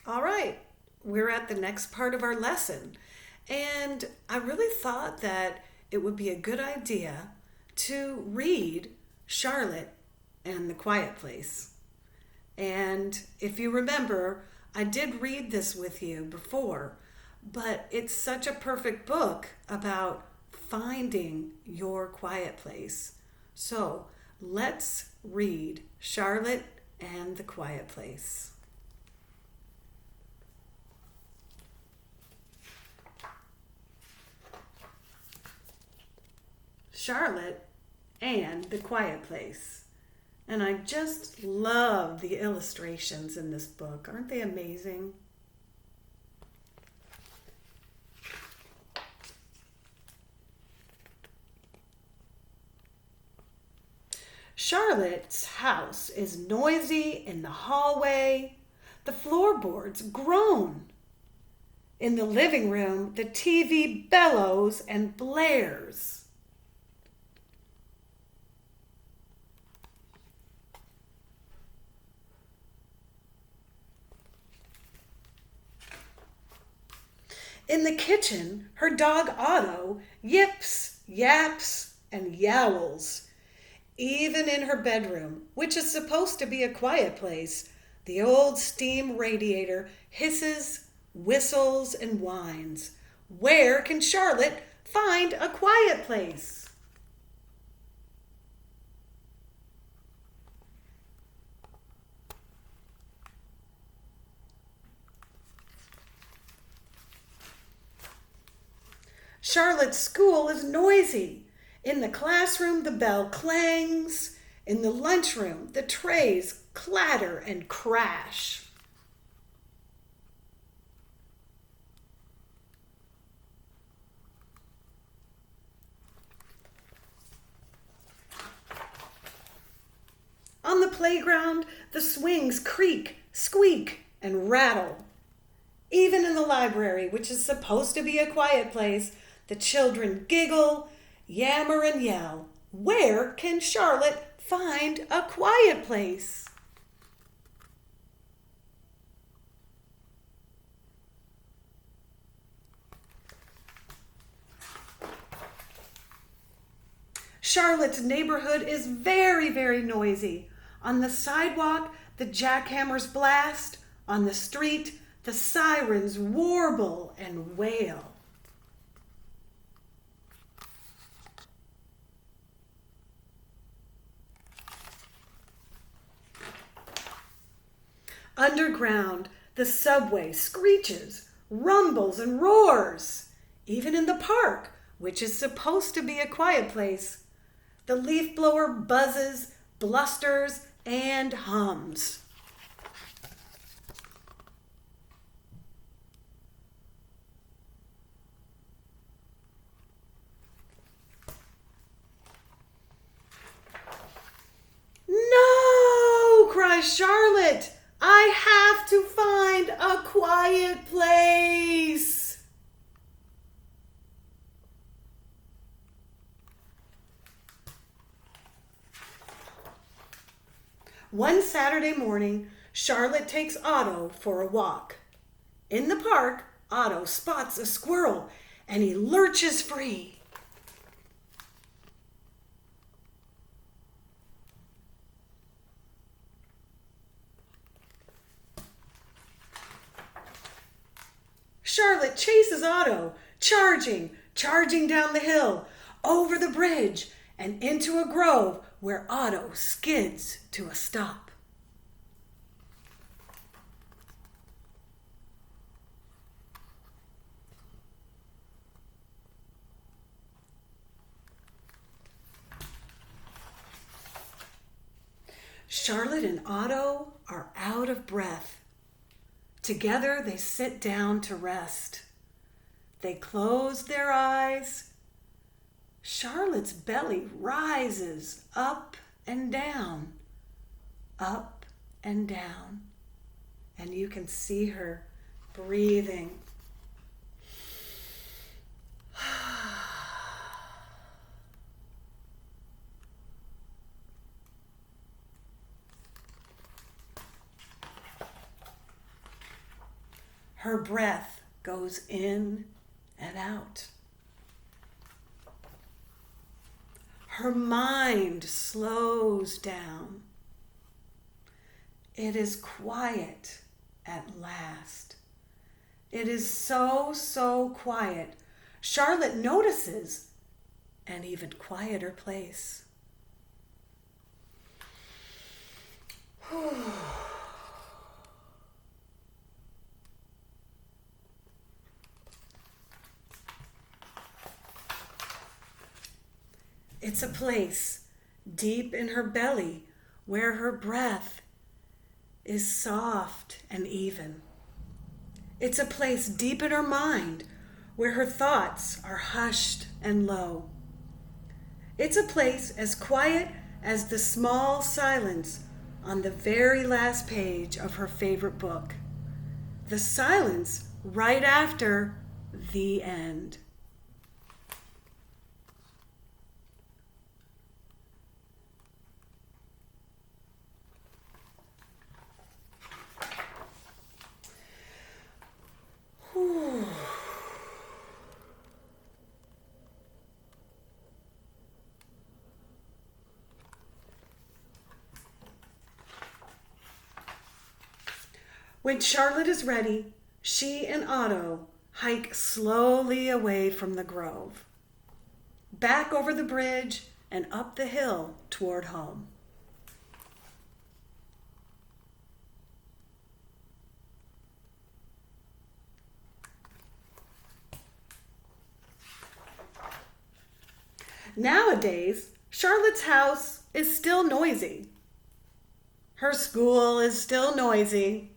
All right, we're at the next part of our lesson. And I really thought that it would be a good idea to read Charlotte and the Quiet Place. And if you remember, I did read this with you before, but it's such a perfect book about finding your quiet place. So let's read Charlotte and the Quiet Place. Charlotte and the Quiet Place. And I just love the illustrations in this book. Aren't they amazing? Charlotte's house is noisy in the hallway. The floorboards groan. In the living room, the TV bellows and blares. In the kitchen, her dog Otto yips, yaps, and yowls. Even in her bedroom, which is supposed to be a quiet place, the old steam radiator hisses, whistles, and whines. Where can Charlotte find a quiet place? Charlotte's school is noisy. In the classroom, the bell clangs. In the lunchroom, the trays clatter and crash. On the playground, the swings creak, squeak, and rattle. Even in the library, which is supposed to be a quiet place, the children giggle, yammer, and yell. Where can Charlotte find a quiet place? Charlotte's neighborhood is very, very noisy. On the sidewalk, the jackhammers blast. On the street, the sirens warble and wail. Underground, the subway screeches, rumbles, and roars. Even in the park, which is supposed to be a quiet place, the leaf blower buzzes, blusters, and hums. No, cries Charlotte. I have to find a quiet place. One Saturday morning, Charlotte takes Otto for a walk. In the park, Otto spots a squirrel and he lurches free. Charlotte chases Otto, charging down the hill, over the bridge, and into a grove where Otto skids to a stop. Charlotte and Otto are out of breath. Together they sit down to rest. They close their eyes. Charlotte's belly rises up and down, up and down, and you can see her breathing. Her breath goes in and out. Her mind slows down. It is quiet at last. It is so, so quiet. Charlotte notices an even quieter place. It's a place deep in her belly where her breath is soft and even. It's a place deep in her mind where her thoughts are hushed and low. It's a place as quiet as the small silence on the very last page of her favorite book. The silence right after the end. When Charlotte is ready, she and Otto hike slowly away from the grove, back over the bridge and up the hill toward home. Nowadays, Charlotte's house is still noisy. Her school is still noisy.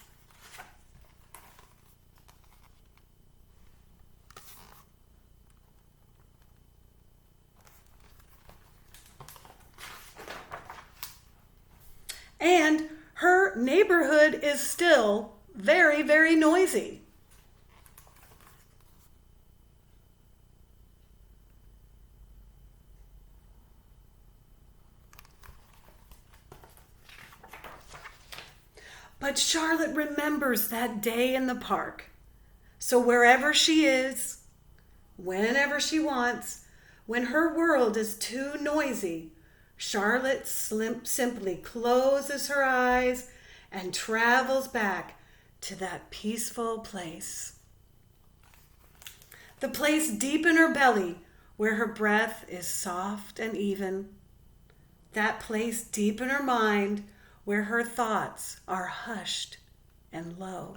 And her neighborhood is still very, very noisy. But Charlotte remembers that day in the park. So wherever she is, whenever she wants, when her world is too noisy, Charlotte simply closes her eyes and travels back to that peaceful place. The place deep in her belly where her breath is soft and even. That place deep in her mind where her thoughts are hushed and low.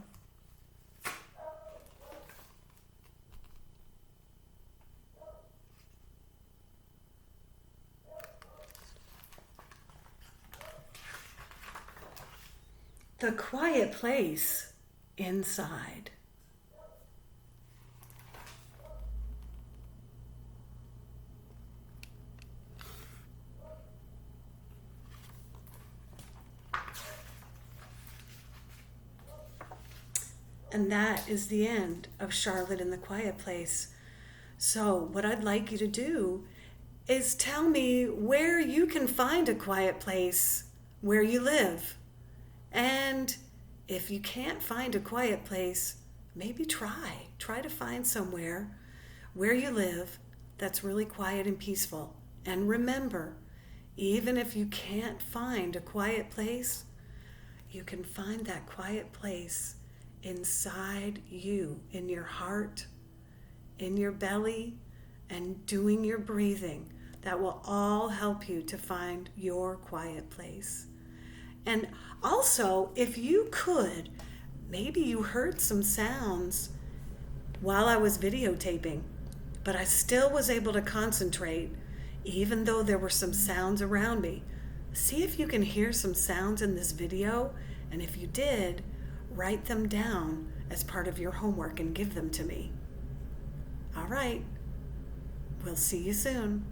The quiet place inside. And that is the end of Charlotte in the Quiet Place. So what I'd like you to do is tell me where you can find a quiet place where you live. And if you can't find a quiet place, maybe try to find somewhere where you live that's really quiet and peaceful. And remember, even if you can't find a quiet place, you can find that quiet place inside you, in your heart, in your belly, and doing your breathing. That will all help you to find your quiet place. And also, if you could, maybe you heard some sounds while I was videotaping, but I still was able to concentrate, even though there were some sounds around me. See if you can hear some sounds in this video, and if you did, write them down as part of your homework and give them to me. All right, we'll see you soon.